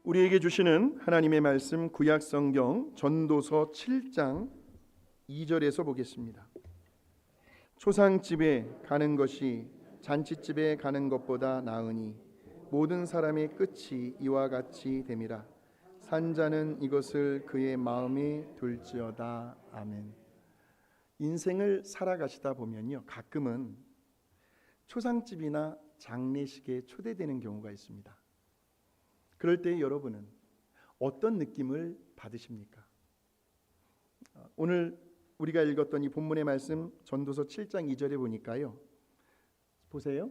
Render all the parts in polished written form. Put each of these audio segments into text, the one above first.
우리에게 주시는 하나님의 말씀 구약 성경 전도서 7장 2절에서 보겠습니다. 초상집에 가는 것이 잔치집에 가는 것보다 나으니 모든 사람의 끝이 이와 같이 됨이라. 산자는 이것을 그의 마음에 둘지어다. 아멘. 인생을 살아가시다 보면요, 가끔은 초상집이나 장례식에 초대되는 경우가 있습니다. 그럴 때 여러분은 어떤 느낌을 받으십니까? 오늘 우리가 읽었던 이 본문의 말씀 전도서 7장 2절에 보니까요, 보세요.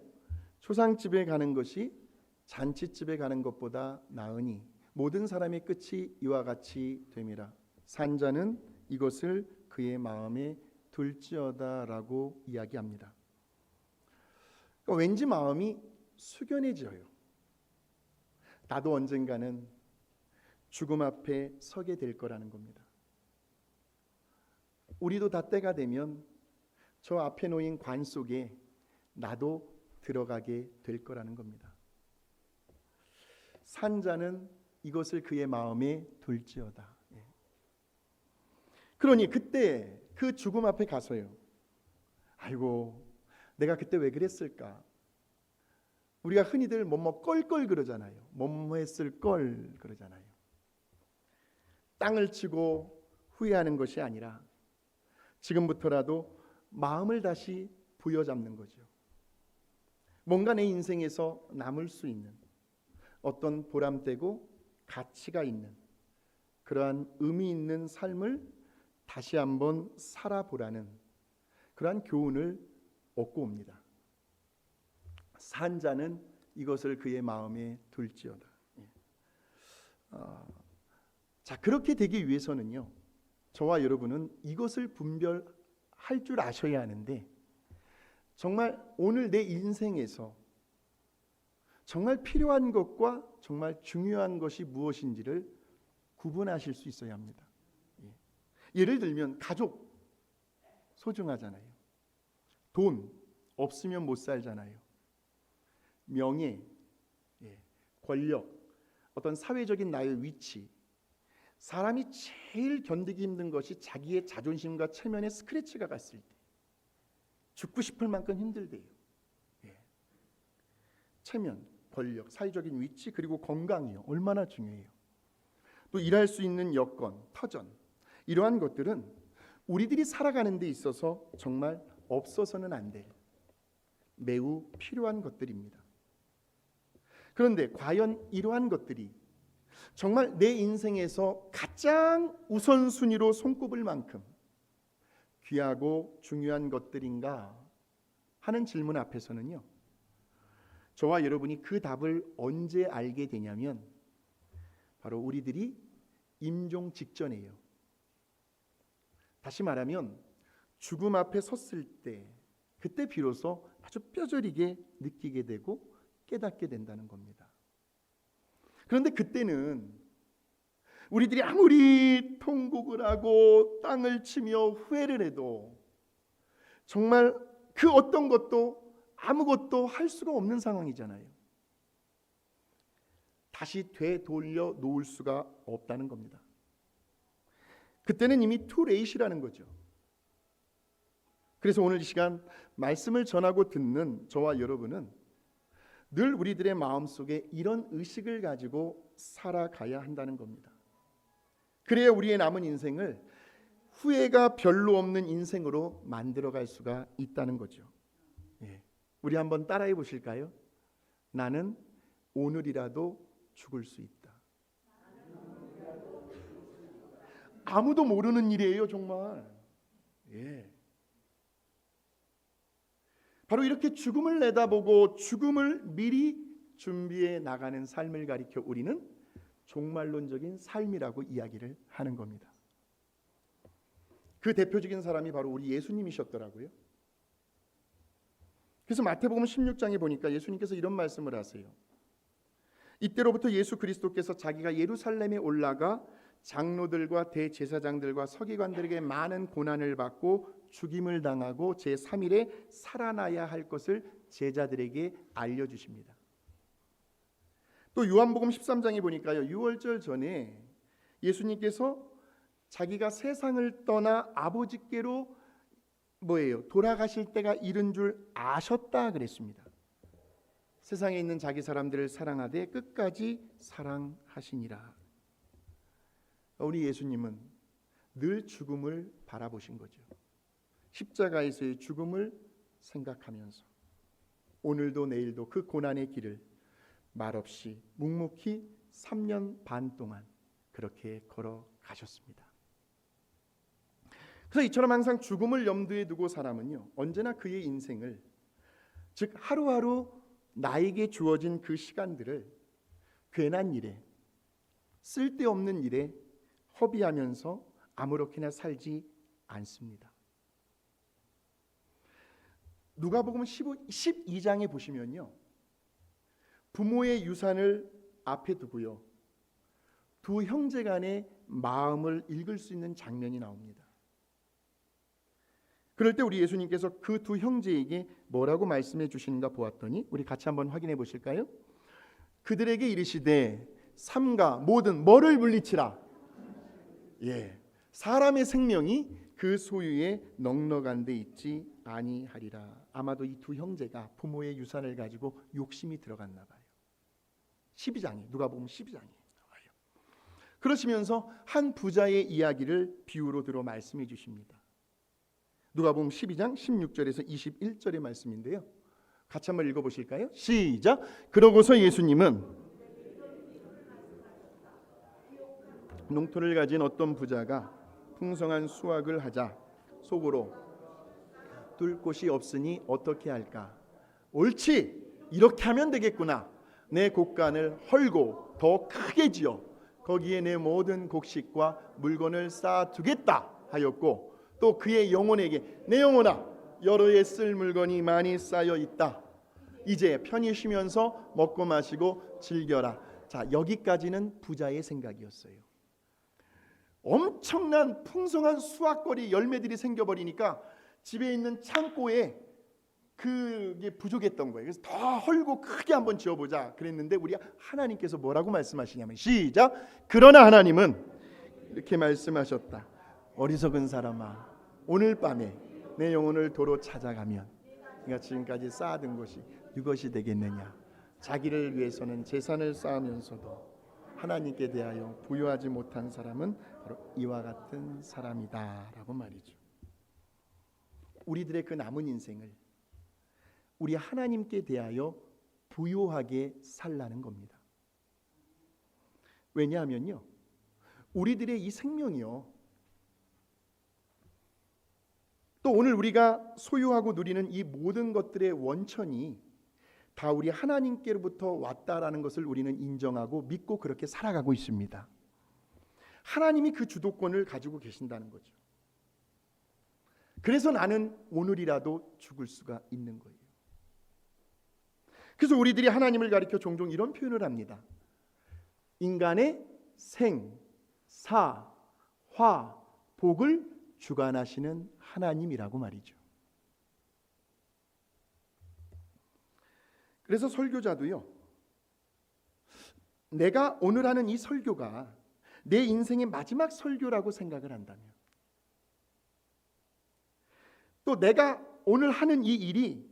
초상집에 가는 것이 잔치집에 가는 것보다 나으니 모든 사람의 끝이 이와 같이 됨이라. 산자는 이것을 그의 마음에 둘지어다라고 이야기합니다. 그러니까 왠지 마음이 숙연해져요. 나도 언젠가는 죽음 앞에 서게 될 거라는 겁니다. 우리도 다 때가 되면 저 앞에 놓인 관 속에 나도 들어가게 될 거라는 겁니다. 산자는 이것을 그의 마음에 둘지어다. 그러니 그때 그 죽음 앞에 가서요, 아이고 내가 그때 왜 그랬을까? 우리가 흔히들 뭐뭐 껄껄 그러잖아요. 뭐뭐 했을 걸 그러잖아요. 땅을 치고 후회하는 것이 아니라 지금부터라도 마음을 다시 부여잡는 거죠. 뭔가 내 인생에서 남을 수 있는 어떤 보람되고 가치가 있는 그러한 의미 있는 삶을 다시 한번 살아보라는 그러한 교훈을 얻고 옵니다. 산자는 이것을 그의 마음에 둘지어다. 자, 그렇게 되기 위해서는요, 저와 여러분은 이것을 분별할 줄 아셔야 하는데, 정말 오늘 내 인생에서 정말 필요한 것과 정말 중요한 것이 무엇인지를 구분하실 수 있어야 합니다. 예를 들면 가족 소중하잖아요. 돈 없으면 못 살잖아요. 명예, 권력, 어떤 사회적인 나의 위치, 사람이 제일 견디기 힘든 것이 자기의 자존심과 체면에 스크래치가 갔을 때 죽고 싶을 만큼 힘들대요. 체면, 권력, 사회적인 위치, 그리고 건강이요, 얼마나 중요해요. 또 일할 수 있는 여건, 터전, 이러한 것들은 우리들이 살아가는 데 있어서 정말 없어서는 안 될 매우 필요한 것들입니다. 그런데 과연 이러한 것들이 정말 내 인생에서 가장 우선순위로 손꼽을 만큼 귀하고 중요한 것들인가 하는 질문 앞에서는요, 저와 여러분이 그 답을 언제 알게 되냐면 바로 우리들이 임종 직전이에요. 다시 말하면 죽음 앞에 섰을 때, 그때 비로소 아주 뼈저리게 느끼게 되고 깨닫게 된다는 겁니다. 그런데 그때는 우리들이 아무리 통곡을 하고 땅을 치며 후회를 해도 정말 그 어떤 것도 아무것도 할 수가 없는 상황이잖아요. 다시 되돌려 놓을 수가 없다는 겁니다. 그때는 이미 too late이라는 거죠. 그래서 오늘 이 시간 말씀을 전하고 듣는 저와 여러분은 늘 우리들의 마음속에 이런 의식을 가지고 살아가야 한다는 겁니다. 그래야 우리의 남은 인생을 후회가 별로 없는 인생으로 만들어갈 수가 있다는 거죠. 우리 한번 따라해 보실까요? 나는 오늘이라도 죽을 수 있다. 아무도 모르는 일이에요, 정말. 바로 이렇게 죽음을 내다보고 죽음을 미리 준비해 나가는 삶을 가리켜 우리는 종말론적인 삶이라고 이야기를 하는 겁니다. 그 대표적인 사람이 바로 우리 예수님이셨더라고요. 그래서 마태복음 16장에 보니까 예수님께서 이런 말씀을 하세요. 이때로부터 예수 그리스도께서 자기가 예루살렘에 올라가 장로들과 대제사장들과 서기관들에게 많은 고난을 받고 죽임을 당하고 제3일에 살아나야 할 것을 제자들에게 알려주십니다. 또 요한복음 13장에 보니까요, 유월절 전에 예수님께서 자기가 세상을 떠나 아버지께로 돌아가실 때가 이른 줄 아셨다 그랬습니다. 세상에 있는 자기 사람들을 사랑하되 끝까지 사랑하시니라. 우리 예수님은 늘 죽음을 바라보신 거죠. 십자가에서의 죽음을 생각하면서 오늘도 내일도 그 고난의 길을 말없이 묵묵히 3년 반 동안 그렇게 걸어가셨습니다. 그래서 이처럼 항상 죽음을 염두에 두고 사람은요, 언제나 그의 인생을, 즉 하루하루 나에게 주어진 그 시간들을 괜한 일에, 쓸데없는 일에 허비하면서 아무렇게나 살지 않습니다. 누가복음 12장에 보시면요, 부모의 유산을 앞에 두고요, 두 형제 간의 마음을 읽을 수 있는 장면이 나옵니다. 그럴 때 우리 예수님께서 그 두 형제에게 뭐라고 말씀해 주시는가 보았더니 우리 같이 한번 확인해 보실까요? 그들에게 이르시되 삼가 모든 뭐를 물리치라. 사람의 생명이 그 소유에 넉넉한 데 있지 아니하리라. 아마도 이 두 형제가 부모의 유산을 가지고 욕심이 들어갔나 봐요. 12장에, 누가복음 12장에 나와요. 그러시면서 한 부자의 이야기를 비유로 들어 말씀해 주십니다. 누가복음 12장 16절에서 21절의 말씀인데요, 같이 한번 읽어보실까요? 시작. 그러고서 예수님은 농토를 가진 어떤 부자가 풍성한 수확을 하자 속으로 둘 곳이 없으니 어떻게 할까? 옳지, 이렇게 하면 되겠구나. 내 곡간을 헐고 더 크게 지어 거기에 내 모든 곡식과 물건을 쌓아두겠다 하였고, 또 그의 영혼에게 내 영혼아, 여러 해 쓸 물건이 많이 쌓여 있다. 이제 편히 쉬면서 먹고 마시고 즐겨라. 자, 여기까지는 부자의 생각이었어요. 엄청난 풍성한 수확거리 열매들이 생겨버리니까 집에 있는 창고에 그게 부족했던 거예요. 그래서 더 헐고 크게 한번 지어보자 그랬는데 우리 하나님께서 뭐라고 말씀하시냐면, 시작. 그러나 하나님은 이렇게 말씀하셨다. 어리석은 사람아, 오늘 밤에 내 영혼을 도로 찾아가면 네가 지금까지 쌓아둔 것이 이것이 되겠느냐. 자기를 위해서는 재산을 쌓으면서도 하나님께 대하여 부유하지 못한 사람은 바로 이와 같은 사람이다 라고 말이죠. 우리들의 그 남은 인생을 우리 하나님께 대하여 부유하게 살라는 겁니다. 왜냐하면요, 우리들의 이 생명이요, 또 오늘 우리가 소유하고 누리는 이 모든 것들의 원천이 다 우리 하나님께로부터 왔다라는 것을 우리는 인정하고 믿고 그렇게 살아가고 있습니다. 하나님이 그 주도권을 가지고 계신다는 거죠. 그래서 나는 오늘이라도 죽을 수가 있는 거예요. 그래서 우리들이 하나님을 가리켜 종종 이런 표현을 합니다. 인간의 생, 사, 화, 복을 주관하시는 하나님이라고 말이죠. 그래서 설교자도요, 내가 오늘 하는 이 설교가 내 인생의 마지막 설교라고 생각을 한다면, 또 내가 오늘 하는 이 일이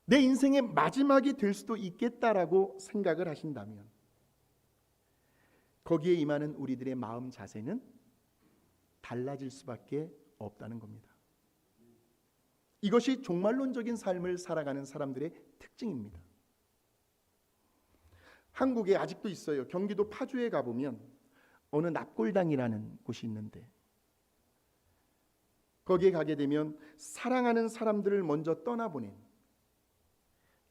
내 인생의 마지막이 될 수도 있겠다라고 생각을 하신다면, 거기에 임하는 우리들의 마음 자세는 달라질 수밖에 없다는 겁니다. 이것이 종말론적인 삶을 살아가는 사람들의 특징입니다. 한국에 아직도 있어요. 경기도 파주에 가보면 어느 납골당이라는 곳이 있는데, 거기에 가게 되면 사랑하는 사람들을 먼저 떠나보낸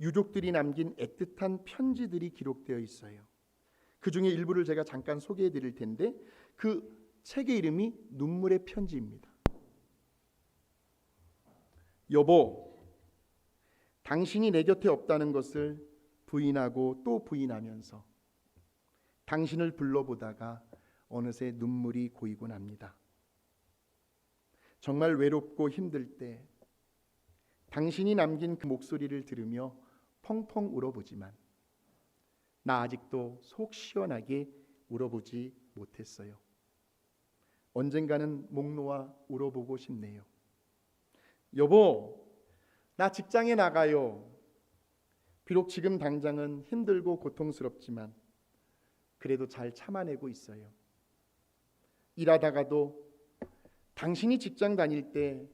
유족들이 남긴 애틋한 편지들이 기록되어 있어요. 그 중에 일부를 제가 잠깐 소개해 드릴 텐데, 그 책의 이름이 눈물의 편지입니다. 여보, 당신이 내 곁에 없다는 것을 부인하고 또 부인하면서 당신을 불러보다가 어느새 눈물이 고이곤 합니다. 정말 외롭고 힘들 때 당신이 남긴 그 목소리를 들으며 펑펑 울어보지만 나 아직도 속 시원하게 울어보지 못했어요. 언젠가는 목 놓아 울어보고 싶네요. 여보, 나 직장에 나가요. 비록 지금 당장은 힘들고 고통스럽지만 그래도 잘 참아내고 있어요. 일하다가도 당신이 직장 다닐 때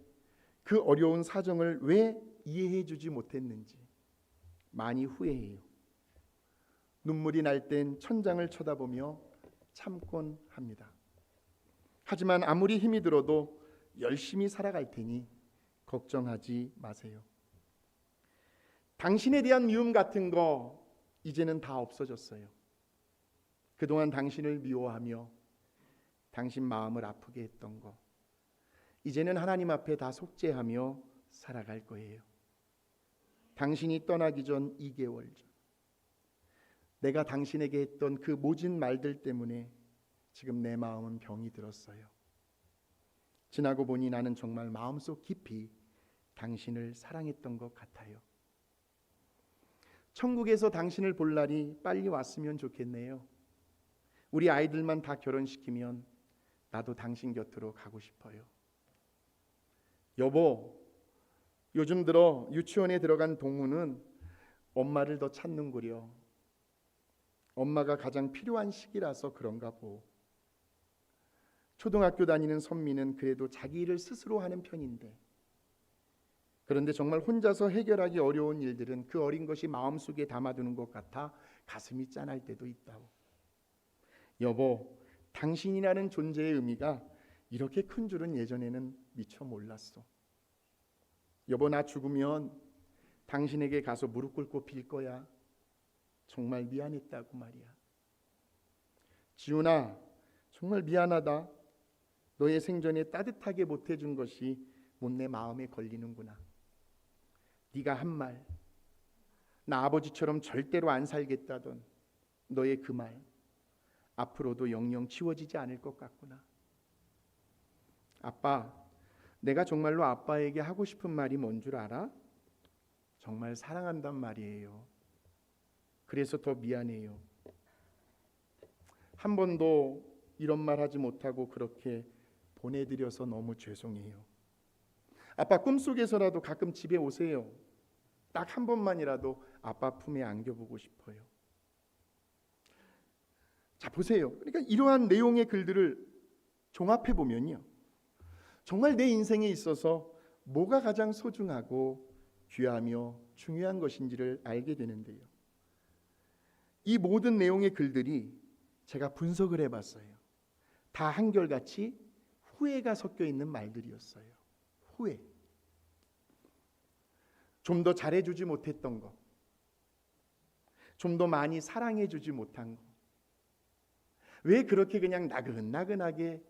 그 어려운 사정을 왜 이해해 주지 못했는지 많이 후회해요. 눈물이 날 땐 천장을 쳐다보며 참곤 합니다. 하지만 아무리 힘이 들어도 열심히 살아갈 테니 걱정하지 마세요. 당신에 대한 미움 같은 거 이제는 다 없어졌어요. 그동안 당신을 미워하며 당신 마음을 아프게 했던 거 이제는 하나님 앞에 다 속죄하며 살아갈 거예요. 당신이 떠나기 전 2개월 전 내가 당신에게 했던 그 모진 말들 때문에 지금 내 마음은 병이 들었어요. 지나고 보니 나는 정말 마음속 깊이 당신을 사랑했던 것 같아요. 천국에서 당신을 볼 날이 빨리 왔으면 좋겠네요. 우리 아이들만 다 결혼시키면 나도 당신 곁으로 가고 싶어요. 여보, 요즘 들어 유치원에 들어간 동우는 엄마를 더 찾는구려. 엄마가 가장 필요한 시기라서 그런가 보. 초등학교 다니는 선미는 그래도 자기 일을 스스로 하는 편인데 그런데 정말 혼자서 해결하기 어려운 일들은 그 어린 것이 마음속에 담아두는 것 같아 가슴이 짠할 때도 있다고. 여보, 당신이라는 존재의 의미가 이렇게 큰 줄은 예전에는 미처 몰랐어. 여보, 나 죽으면 당신에게 가서 무릎 꿇고 빌 거야. 정말 미안했다고 말이야. 지훈아, 정말 미안하다. 너의 생전에 따뜻하게 못해준 것이 못 내 마음에 걸리는구나. 네가 한 말, 나 아버지처럼 절대로 안 살겠다던 너의 그 말 앞으로도 영영 지워지지 않을 것 같구나. 아빠, 내가 정말로 아빠에게 하고 싶은 말이 뭔 줄 알아? 정말 사랑한단 말이에요. 그래서 더 미안해요. 한 번도 이런 말 하지 못하고 그렇게 보내드려서 너무 죄송해요. 아빠, 꿈속에서라도 가끔 집에 오세요. 딱 한 번만이라도 아빠 품에 안겨보고 싶어요. 자, 보세요. 그러니까 이러한 내용의 글들을 종합해 보면요, 정말 내 인생에 있어서 뭐가 가장 소중하고 귀하며 중요한 것인지를 알게 되는데요, 이 모든 내용의 글들이 제가 분석을 해봤어요. 다 한결같이 후회가 섞여 있는 말들이었어요. 후회. 좀 더 잘해주지 못했던 것, 좀 더 많이 사랑해주지 못한 것, 왜 그렇게 그냥 나긋나긋하게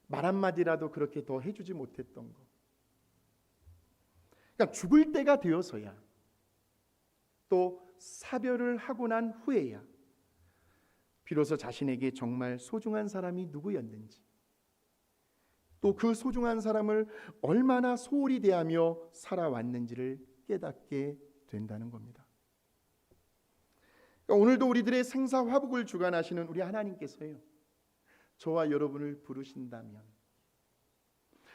말 한마디라도 그렇게 더 해주지 못했던 것. 그러니까 죽을 때가 되어서야, 또 사별을 하고 난 후에야 비로소 자신에게 정말 소중한 사람이 누구였는지, 또 그 소중한 사람을 얼마나 소홀히 대하며 살아왔는지를 깨닫게 된다는 겁니다. 그러니까 오늘도 우리들의 생사화복을 주관하시는 우리 하나님께서요, 저와 여러분을 부르신다면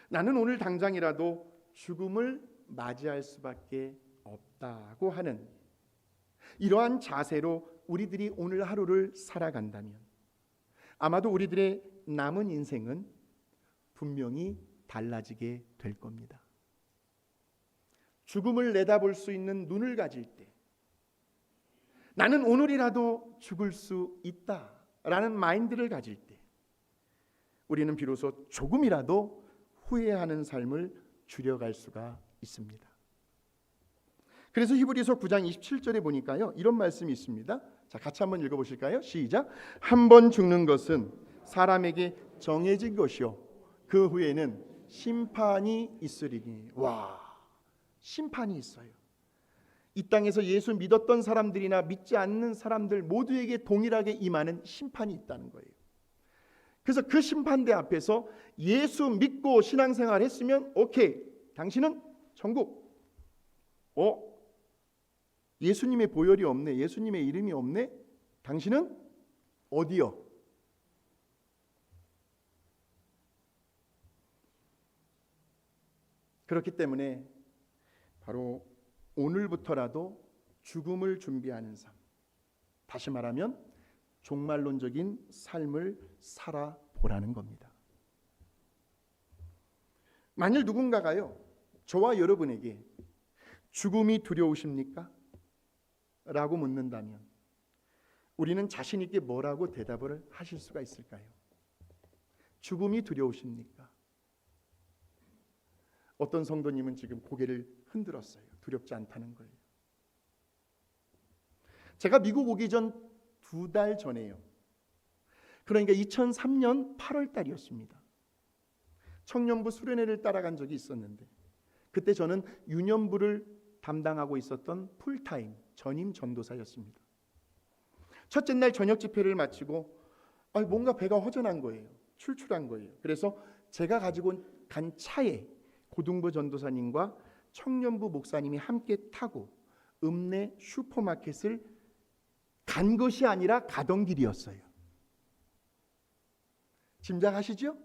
나는 오늘 당장이라도 죽음을 맞이할 수밖에 없다고 하는 이러한 자세로 우리들이 오늘 하루를 살아간다면 아마도 우리들의 남은 인생은 분명히 달라지게 될 겁니다. 죽음을 내다볼 수 있는 눈을 가질 때, 나는 오늘이라도 죽을 수 있다라는 마인드를 가질 때, 우리는 비로소 조금이라도 후회하는 삶을 줄여갈 수가 있습니다. 그래서 히브리서 9장 27절에 보니까요, 이런 말씀이 있습니다. 자, 같이 한번 읽어보실까요? 시작. 한 번 죽는 것은 사람에게 정해진 것이요 그 후에는 심판이 있으리니. 와, 심판이 있어요. 이 땅에서 예수 믿었던 사람들이나 믿지 않는 사람들 모두에게 동일하게 임하는 심판이 있다는 거예요. 그래서 그 심판대 앞에서 예수 믿고 신앙생활 했으면 오케이, 당신은 천국. 예수님의 보혈이 없네, 예수님의 이름이 없네, 당신은 어디요? 그렇기 때문에 바로 오늘부터라도 죽음을 준비하는 삶, 다시 말하면 종말론적인 삶을 살아보라는 겁니다. 만일 누군가가요, 저와 여러분에게 죽음이 두려우십니까? 라고 묻는다면 우리는 자신 있게 뭐라고 대답을 하실 수가 있을까요? 죽음이 두려우십니까? 어떤 성도님은 지금 고개를 흔들었어요. 두렵지 않다는 거예요. 제가 미국 오기 전 2달 전에요. 그러니까 2003년 8월 달이었습니다. 청년부 수련회를 따라간 적이 있었는데 그때 저는 유년부를 담당하고 있었던 풀타임 전임 전도사였습니다. 첫째 날 저녁 집회를 마치고 뭔가 배가 허전한 거예요. 출출한 거예요. 그래서 제가 가지고 간 차에 고등부 전도사님과 청년부 목사님이 함께 타고 읍내 슈퍼마켓을 간 것이 아니라 가던 길이었어요. 짐작하시죠?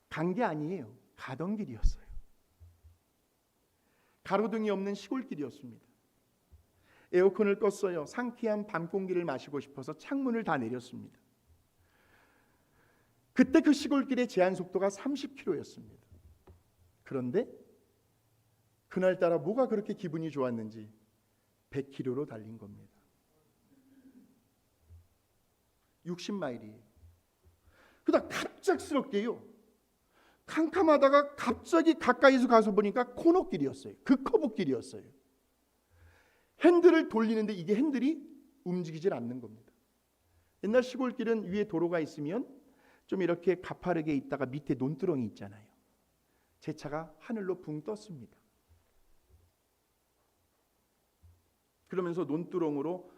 간 게 아니에요. 가던 길이었어요. 가로등이 없는 시골길이었습니다. 에어컨을 껐어요. 상쾌한 밤 공기를 마시고 싶어서 창문을 다 내렸습니다. 그때 그 시골길의 제한 속도가 30km였습니다. 그런데 그날따라 뭐가 그렇게 기분이 좋았는지 100km로 달린 겁니다. 60마일이에요. 그러다 갑작스럽게요, 캄캄하다가 갑자기 가까이서 가서 보니까 코너길이었어요. 급커브길이었어요. 핸들을 돌리는데 이게 핸들이 움직이질 않는 겁니다. 옛날 시골길은 위에 도로가 있으면 좀 이렇게 가파르게 있다가 밑에 논두렁이 있잖아요. 제 차가 하늘로 붕 떴습니다. 그러면서 논두렁으로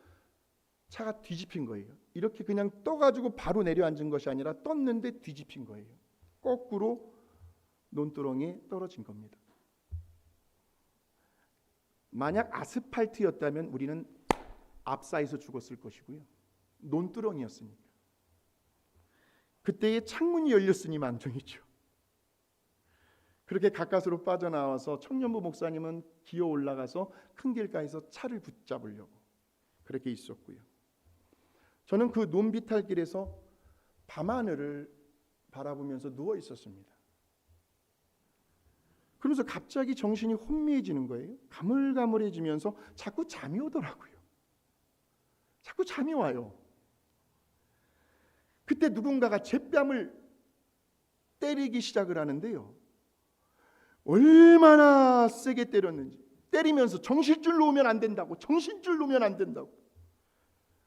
차가 뒤집힌 거예요. 이렇게 그냥 떠가지고 바로 내려앉은 것이 아니라 떴는데 뒤집힌 거예요. 거꾸로 논두렁에 떨어진 겁니다. 만약 아스팔트였다면 우리는 앞사에서 죽었을 것이고요. 논두렁이었으니까. 그때의 창문이 열렸으니 망정이죠. 그렇게 가까스로 빠져나와서 청년부 목사님은 기어 올라가서 큰 길가에서 차를 붙잡으려고 그렇게 있었고요. 저는 그 논비탈길에서 밤하늘을 바라보면서 누워 있었습니다. 그러면서 갑자기 정신이 혼미해지는 거예요. 가물가물해지면서 자꾸 잠이 오더라고요. 자꾸 잠이 와요. 그때 누군가가 제 뺨을 때리기 시작을 하는데요, 얼마나 세게 때렸는지, 때리면서 정신줄 놓으면 안 된다고, 정신줄 놓으면 안 된다고.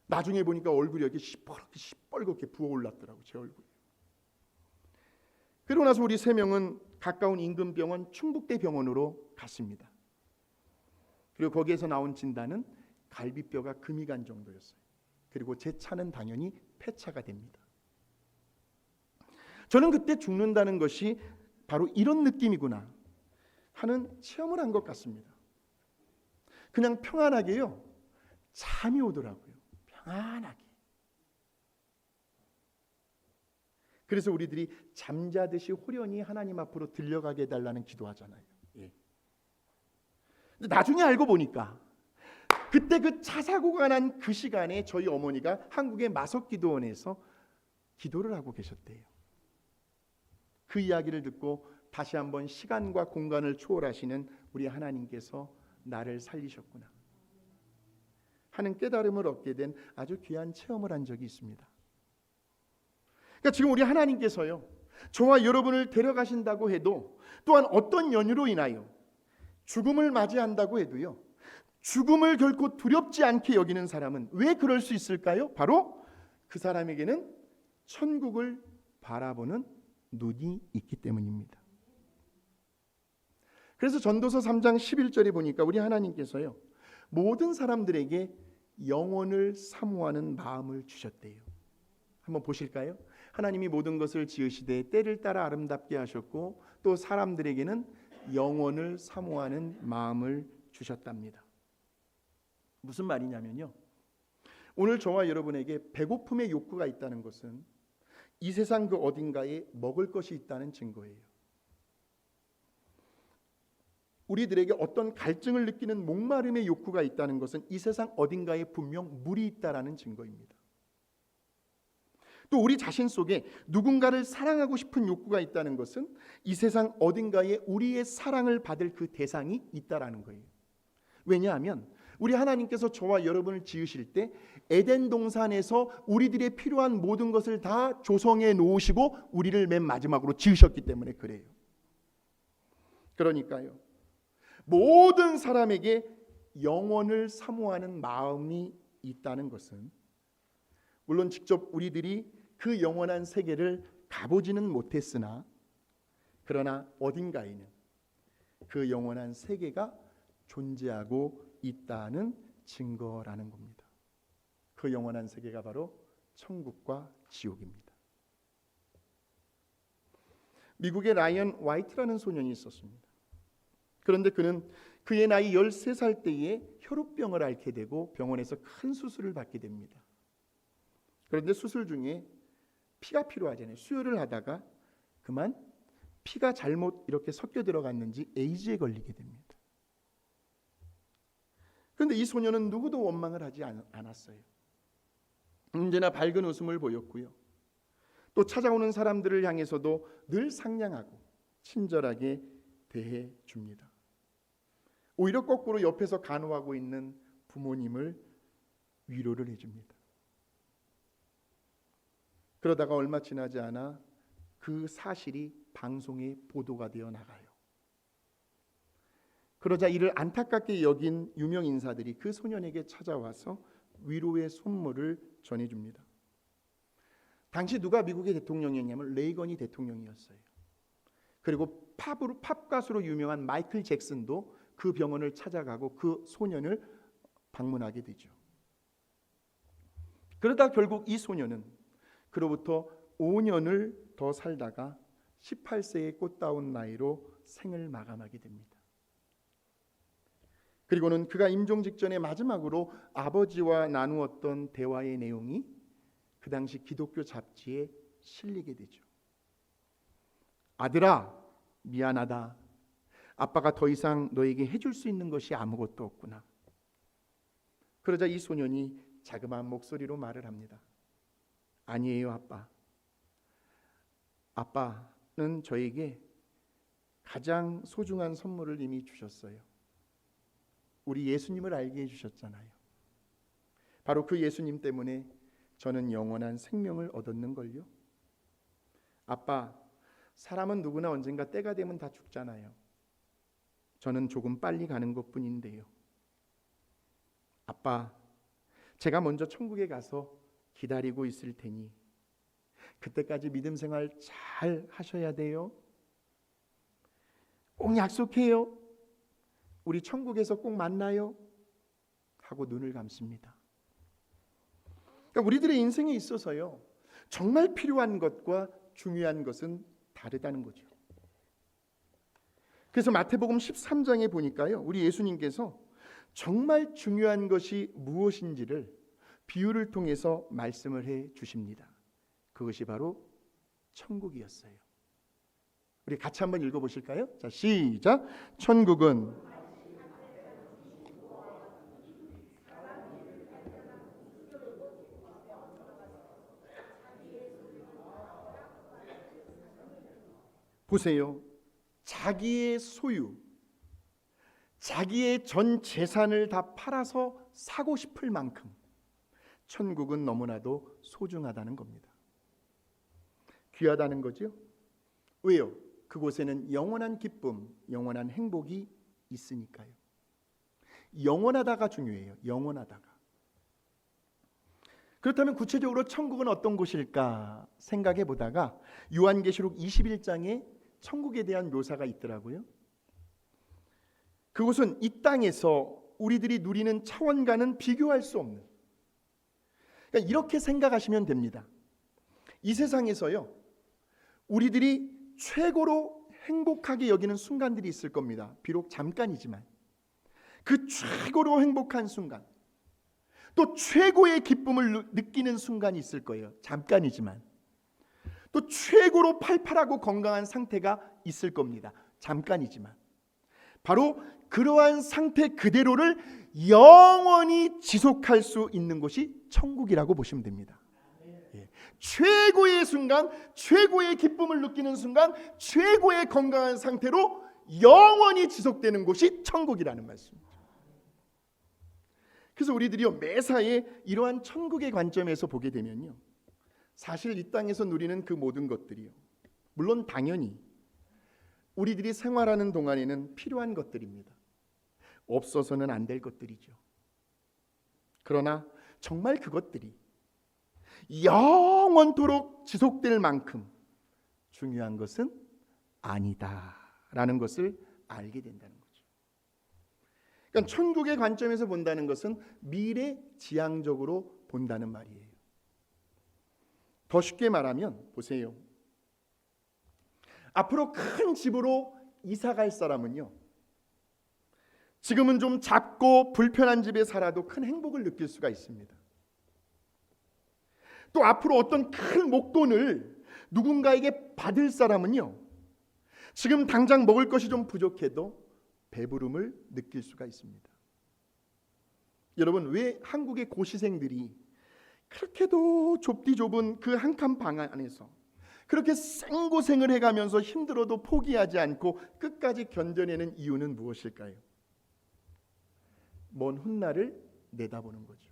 나중에 보니까 얼굴이 이렇게 시뻘겋게 부어올랐더라고요, 제 얼굴이. 그러고 나서 우리 3명은 가까운 인근 병원 충북대 병원으로 갔습니다. 그리고 거기에서 나온 진단은 갈비뼈가 금이 간 정도였어요. 그리고 제 차는 당연히 폐차가 됩니다. 저는 그때 죽는다는 것이 바로 이런 느낌이구나 하는 체험을 한 것 같습니다. 그냥 평안하게요, 잠이 오더라고요. 평안하게. 그래서 우리들이 잠자듯이 호련히 하나님 앞으로 들려가게 해달라는 기도하잖아요. 예. 근데 나중에 알고 보니까 그때 그 차 사고가 난 그 시간에 저희 어머니가 한국의 마석기도원에서 기도를 하고 계셨대요. 그 이야기를 듣고 다시 한번 시간과 공간을 초월하시는 우리 하나님께서 나를 살리셨구나 하는 깨달음을 얻게 된 아주 귀한 체험을 한 적이 있습니다. 그러니까 지금 우리 하나님께서요, 저와 여러분을 데려가신다고 해도, 또한 어떤 연유로 인하여 죽음을 맞이한다고 해도요, 죽음을 결코 두렵지 않게 여기는 사람은 왜 그럴 수 있을까요? 바로 그 사람에게는 천국을 바라보는 눈이 있기 때문입니다. 그래서 전도서 3장 11절에 보니까 우리 하나님께서요, 모든 사람들에게 영원을 사모하는 마음을 주셨대요. 한번 보실까요? 하나님이 모든 것을 지으시되 때를 따라 아름답게 하셨고 또 사람들에게는 영원을 사모하는 마음을 주셨답니다. 무슨 말이냐면요, 오늘 저와 여러분에게 배고픔의 욕구가 있다는 것은 이 세상 그 어딘가에 먹을 것이 있다는 증거예요. 우리들에게 어떤 갈증을 느끼는 목마름의 욕구가 있다는 것은 이 세상 어딘가에 분명 물이 있다라는 증거입니다. 또 우리 자신 속에 누군가를 사랑하고 싶은 욕구가 있다는 것은 이 세상 어딘가에 우리의 사랑을 받을 그 대상이 있다라는 거예요. 왜냐하면 우리 하나님께서 저와 여러분을 지으실 때 에덴 동산에서 우리들의 필요한 모든 것을 다 조성해 놓으시고 우리를 맨 마지막으로 지으셨기 때문에 그래요. 그러니까요, 모든 사람에게 영원을 사모하는 마음이 있다는 것은 물론 직접 우리들이 그 영원한 세계를 가보지는 못했으나 그러나 어딘가에는 그 영원한 세계가 존재하고 있다는 증거라는 겁니다. 그 영원한 세계가 바로 천국과 지옥입니다. 미국의 라이언 화이트라는 소년이 있었습니다. 그런데 그는 그의 나이 13살 때에 혈우병을 앓게 되고 병원에서 큰 수술을 받게 됩니다. 그런데 수술 중에 피가 필요하잖아요. 수혈을 하다가 그만 피가 잘못 이렇게 섞여 들어갔는지 에이즈에 걸리게 됩니다. 그런데 이 소년은 누구도 원망을 하지 않았어요. 언제나 밝은 웃음을 보였고요. 또 찾아오는 사람들을 향해서도 늘 상냥하고 친절하게 대해 줍니다. 오히려 거꾸로 옆에서 간호하고 있는 부모님을 위로를 해줍니다. 그러다가 얼마 지나지 않아 그 사실이 방송에 보도가 되어 나가요. 그러자 이를 안타깝게 여긴 유명 인사들이 그 소년에게 찾아와서 위로의 선물을 전해줍니다. 당시 누가 미국의 대통령이었냐면 레이건이 대통령이었어요. 그리고 팝 가수로 유명한 마이클 잭슨도 그 병원을 찾아가고 그 소년을 방문하게 되죠. 그러다 결국 이 소년은 그로부터 5년을 더 살다가 18세의 꽃다운 나이로 생을 마감하게 됩니다. 그리고는 그가 임종 직전에 마지막으로 아버지와 나누었던 대화의 내용이 그 당시 기독교 잡지에 실리게 되죠. 아들아, 미안하다. 아빠가 더 이상 너에게 해줄 수 있는 것이 아무것도 없구나. 그러자 이 소년이 자그마한 목소리로 말을 합니다. 아니에요, 아빠. 아빠는 저에게 가장 소중한 선물을 이미 주셨어요. 우리 예수님을 알게 해주셨잖아요. 바로 그 예수님 때문에 저는 영원한 생명을 얻었는걸요. 아빠, 사람은 누구나 언젠가 때가 되면 다 죽잖아요. 저는 조금 빨리 가는 것뿐인데요. 아빠, 제가 먼저 천국에 가서 기다리고 있을 테니 그때까지 믿음 생활 잘 하셔야 돼요. 꼭 약속해요. 우리 천국에서 꼭 만나요. 하고 눈을 감습니다. 그러니까 우리들의 인생에 있어서요, 정말 필요한 것과 중요한 것은 다르다는 거죠. 그래서 마태복음 13장에 보니까요, 우리 예수님께서 정말 중요한 것이 무엇인지를 비유를 통해서 말씀을 해 주십니다. 그것이 바로 천국이었어요. 우리 같이 한번 읽어보실까요? 자, 시작. 천국은 보세요. 자기의 소유, 자기의 전 재산을 다 팔아서 사고 싶을 만큼 천국은 너무나도 소중하다는 겁니다. 귀하다는 거죠. 왜요? 그곳에는 영원한 기쁨, 영원한 행복이 있으니까요. 영원하다가 중요해요. 영원하다가. 그렇다면 구체적으로 천국은 어떤 곳일까 생각해 보다가 요한계시록 21장에 천국에 대한 묘사가 있더라고요. 그곳은 이 땅에서 우리들이 누리는 차원과는 비교할 수 없는, 그러니까 이렇게 생각하시면 됩니다. 이 세상에서요, 우리들이 최고로 행복하게 여기는 순간들이 있을 겁니다. 비록 잠깐이지만 그 최고로 행복한 순간, 또 최고의 기쁨을 느끼는 순간이 있을 거예요. 잠깐이지만. 또 최고로 팔팔하고 건강한 상태가 있을 겁니다. 잠깐이지만. 바로 그러한 상태 그대로를 영원히 지속할 수 있는 곳이 천국이라고 보시면 됩니다. 최고의 순간, 최고의 기쁨을 느끼는 순간, 최고의 건강한 상태로 영원히 지속되는 곳이 천국이라는 말씀입니다. 그래서 우리들이요, 매사에 이러한 천국의 관점에서 보게 되면요, 사실 이 땅에서 누리는 그 모든 것들이요, 물론 당연히 우리들이 생활하는 동안에는 필요한 것들입니다. 없어서는 안 될 것들이죠. 그러나 정말 그것들이 영원토록 지속될 만큼 중요한 것은 아니다라는 것을 알게 된다는 거죠. 그러니까 천국의 관점에서 본다는 것은 미래지향적으로 본다는 말이에요. 더 쉽게 말하면 보세요. 앞으로 큰 집으로 이사 갈 사람은요, 지금은 좀 작고 불편한 집에 살아도 큰 행복을 느낄 수가 있습니다. 또 앞으로 어떤 큰 목돈을 누군가에게 받을 사람은요, 지금 당장 먹을 것이 좀 부족해도 배부름을 느낄 수가 있습니다. 여러분, 왜 한국의 고시생들이 그렇게도 좁디 좁은 그 한 칸 방 안에서 그렇게 생고생을 해가면서 힘들어도 포기하지 않고 끝까지 견뎌내는 이유는 무엇일까요? 먼 훗날을 내다보는 거죠.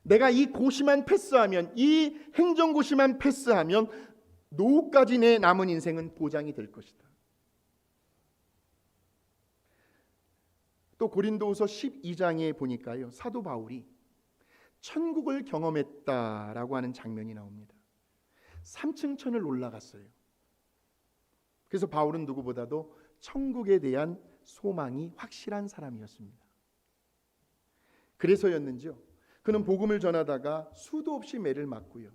내가 이 고시만 패스하면, 이 행정고시만 패스하면 노후까지 내 남은 인생은 보장이 될 것이다. 또 고린도후서 12장에 보니까요, 사도 바울이 천국을 경험했다라고 하는 장면이 나옵니다. 3층 천을 올라갔어요. 그래서 바울은 누구보다도 천국에 대한 소망이 확실한 사람이었습니다. 그래서였는지요, 그는 복음을 전하다가 수도 없이 매를 맞고요,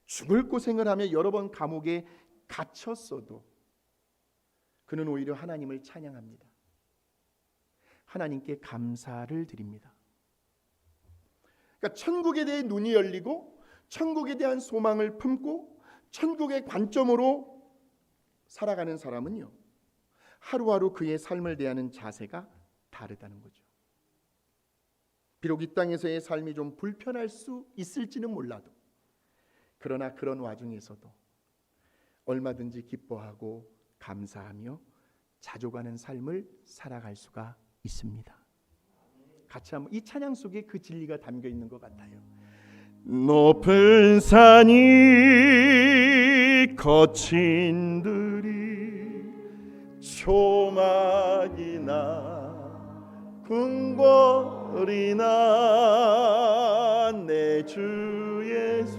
죽을 고생을 하며 여러 번 감옥에 갇혔어도 그는 오히려 하나님을 찬양합니다. 하나님께 감사를 드립니다. 그러니까 천국에 대해 눈이 열리고 천국에 대한 소망을 품고 천국의 관점으로 살아가는 사람은요, 하루하루 그의 삶을 대하는 자세가 다르다는 거죠. 비록 이 땅에서의 삶이 좀 불편할 수 있을지는 몰라도, 그러나 그런 와중에서도 얼마든지 기뻐하고 감사하며 자족하는 삶을 살아갈 수가 있습니다. 같이 한번 이 찬양 속에 그 진리가 담겨 있는 것 같아요. 높은 산이 거친 들이 조막이나 궁궐이나 내 주 예수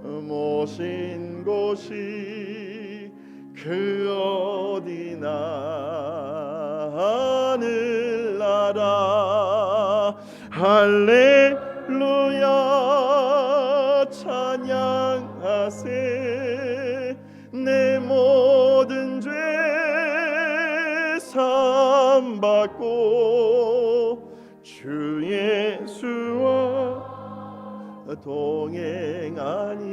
모신 곳이 그 어디나 하늘나라 할렐루야 찬양하세 내 모든 죄 사함받고 주 예수와 동행하니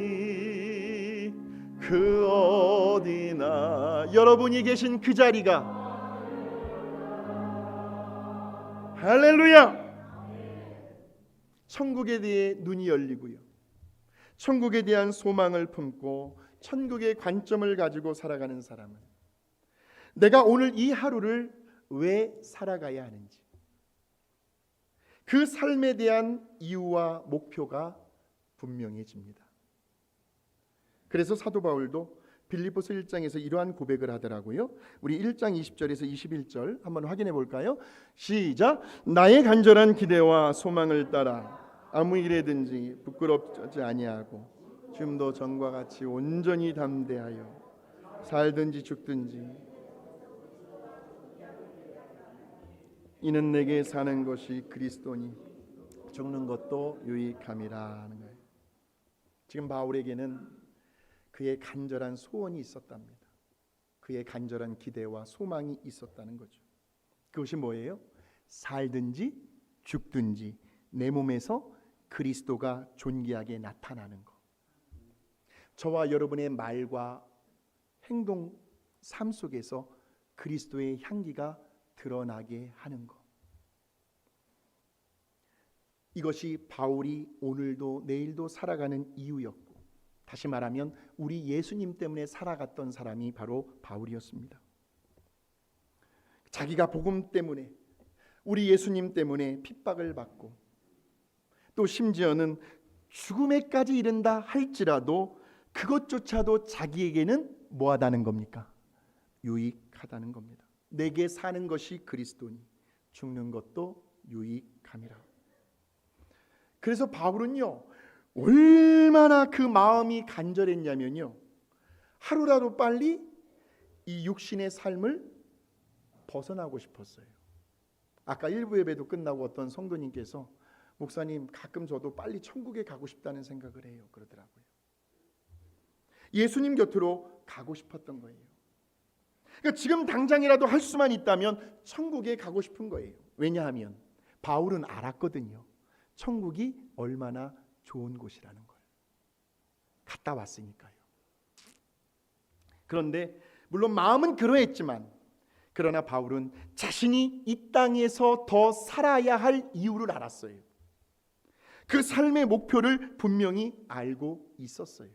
그 어디나 여러분이 계신 그 자리가 할렐루야 천국에 대해 눈이 열리고요, 천국에 대한 소망을 품고 천국의 관점을 가지고 살아가는 사람은 내가 오늘 이 하루를 왜 살아가야 하는지, 그 삶에 대한 이유와 목표가 분명해집니다. 그래서 사도 바울도 빌립보서 1장에서 이러한 고백을 하더라고요. 우리 1장 20절에서 21절 한번 확인해 볼까요? 시작. 나의 간절한 기대와 소망을 따라 아무 일에든지 부끄럽지 아니하고 지금도 전과 같이 온전히 담대하여 살든지 죽든지 이는 내게 사는 것이 그리스도니 죽는 것도 유익함이라 하는 거예요. 지금 바울에게는 그의 간절한 소원이 있었답니다. 그의 간절한 기대와 소망이 있었다는 거죠. 그것이 뭐예요? 살든지 죽든지 내 몸에서 그리스도가 존귀하게 나타나는 것. 저와 여러분의 말과 행동, 삶 속에서 그리스도의 향기가 드러나게 하는 것. 이것이 바울이 오늘도 내일도 살아가는 이유였고, 다시 말하면 우리 예수님 때문에 살아갔던 사람이 바로 바울이었습니다. 자기가 복음 때문에, 우리 예수님 때문에 핍박을 받고 또 심지어는 죽음에까지 이른다 할지라도 그것조차도 자기에게는 뭐하다는 겁니까? 유익하다는 겁니다. 내게 사는 것이 그리스도니 죽는 것도 유익함이라. 그래서 바울은요, 얼마나 그 마음이 간절했냐면요, 하루라도 빨리 이 육신의 삶을 벗어나고 싶었어요. 아까 일부 예배도 끝나고 어떤 성도님께서 목사님, 가끔 저도 빨리 천국에 가고 싶다는 생각을 해요, 그러더라고요. 예수님 곁으로 가고 싶었던 거예요. 그러니까 지금 당장이라도 할 수만 있다면 천국에 가고 싶은 거예요. 왜냐하면 바울은 알았거든요, 천국이 얼마나 좋은 곳이라는 걸. 갔다 왔으니까요. 그런데 물론 마음은 그러했지만, 그러나 바울은 자신이 이 땅에서 더 살아야 할 이유를 알았어요. 그 삶의 목표를 분명히 알고 있었어요.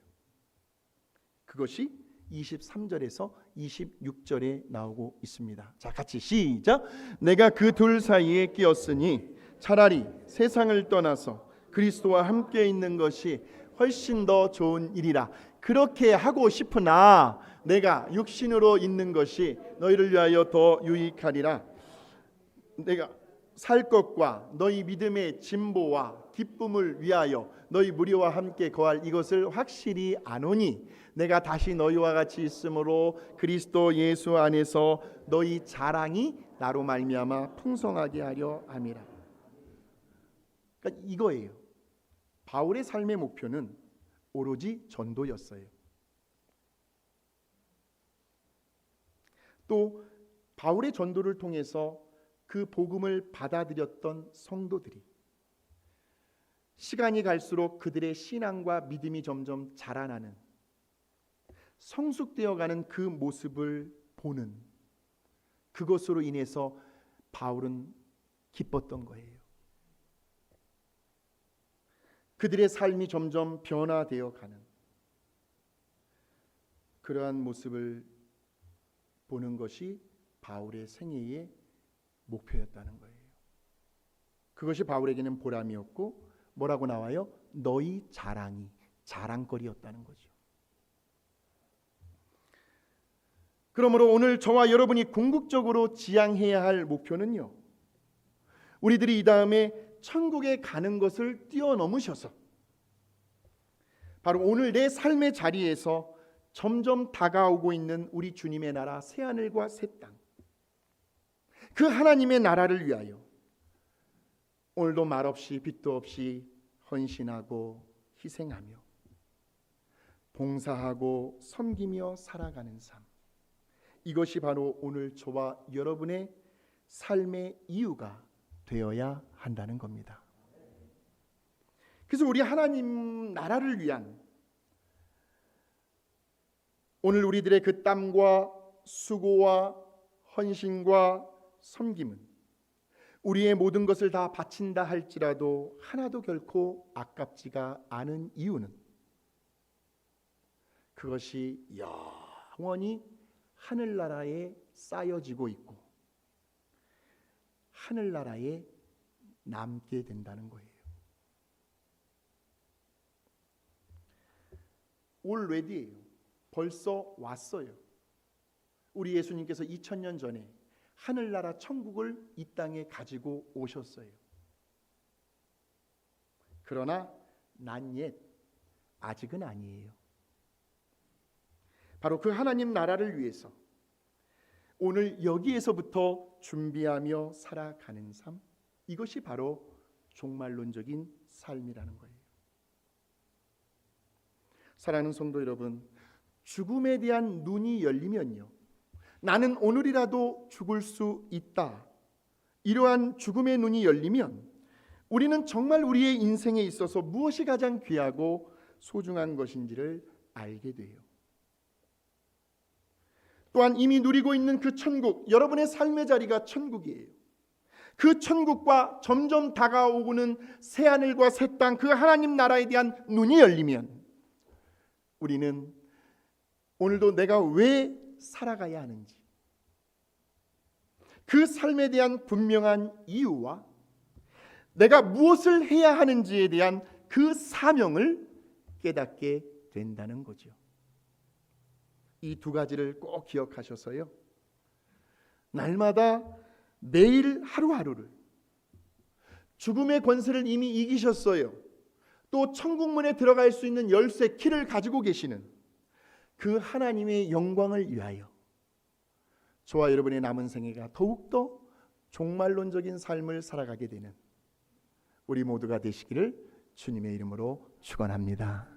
그것이 23절에서 26절에 나오고 있습니다. 자, 같이 시작. 내가 그 둘 사이에 끼었으니 차라리 세상을 떠나서 그리스도와 함께 있는 것이 훨씬 더 좋은 일이라. 그렇게 하고 싶으나 내가 육신으로 있는 것이 너희를 위하여 더 유익하리라. 내가 살 것과 너희 믿음의 진보와 기쁨을 위하여 너희 무리와 함께 거할 이것을 확실히 아노니 내가 다시 너희와 같이 있으므로 그리스도 예수 안에서 너희 자랑이 나로 말미암아 풍성하게 하려 함이라. 그러니까 이거예요. 바울의 삶의 목표는 오로지 전도였어요. 또 바울의 전도를 통해서 그 복음을 받아들였던 성도들이 시간이 갈수록 그들의 신앙과 믿음이 점점 자라나는, 성숙되어가는 그 모습을 보는, 그것으로 인해서 바울은 기뻤던 거예요. 그들의 삶이 점점 변화되어 가는 그러한 모습을 보는 것이 바울의 생애의 목표였다는 거예요. 그것이 바울에게는 보람이었고, 뭐라고 나와요? 너희 자랑이, 자랑거리였다는 거죠. 그러므로 오늘 저와 여러분이 궁극적으로 지향해야 할 목표는요, 우리들이 이 다음에 천국에 가는 것을 뛰어넘으셔서 바로 오늘 내 삶의 자리에서 점점 다가오고 있는 우리 주님의 나라, 새하늘과 새 땅, 그 하나님의 나라를 위하여 오늘도 말없이 빚도 없이 헌신하고 희생하며 봉사하고 섬기며 살아가는 삶, 이것이 바로 오늘 저와 여러분의 삶의 이유가 되어야 한다는 겁니다. 그래서 우리 하나님 나라를 위한 오늘 우리들의 그 땀과 수고와 헌신과 섬김은 우리의 모든 것을 다 바친다 할지라도 하나도 결코 아깝지가 않은 이유는 그것이 영원히 하늘나라에 쌓여지고 있고 하늘나라에 남게 된다는 거예요. already예요. 벌써 왔어요. 우리 예수님께서 2000년 전에 하늘나라 천국을 이 땅에 가지고 오셨어요. 그러나 not yet, 아직은 아니에요. 바로 그 하나님 나라를 위해서 오늘 여기에서부터 준비하며 살아가는 삶, 이것이 바로 종말론적인 삶이라는 거예요. 사랑하는 성도 여러분, 죽음에 대한 눈이 열리면요, 나는 오늘이라도 죽을 수 있다, 이러한 죽음의 눈이 열리면 우리는 정말 우리의 인생에 있어서 무엇이 가장 귀하고 소중한 것인지를 알게 돼요. 또한 이미 누리고 있는 그 천국, 여러분의 삶의 자리가 천국이에요. 그 천국과 점점 다가오고는 새하늘과 새 땅, 그 하나님 나라에 대한 눈이 열리면 우리는 오늘도 내가 왜 살아가야 하는지, 그 삶에 대한 분명한 이유와 내가 무엇을 해야 하는지에 대한 그 사명을 깨닫게 된다는 거죠. 이 두 가지를 꼭 기억하셔서요, 날마다 매일 하루하루를, 죽음의 권세를 이미 이기셨어요. 또 천국문에 들어갈 수 있는 열쇠 키를 가지고 계시는 그 하나님의 영광을 위하여 저와 여러분의 남은 생애가 더욱더 종말론적인 삶을 살아가게 되는 우리 모두가 되시기를 주님의 이름으로 축원합니다.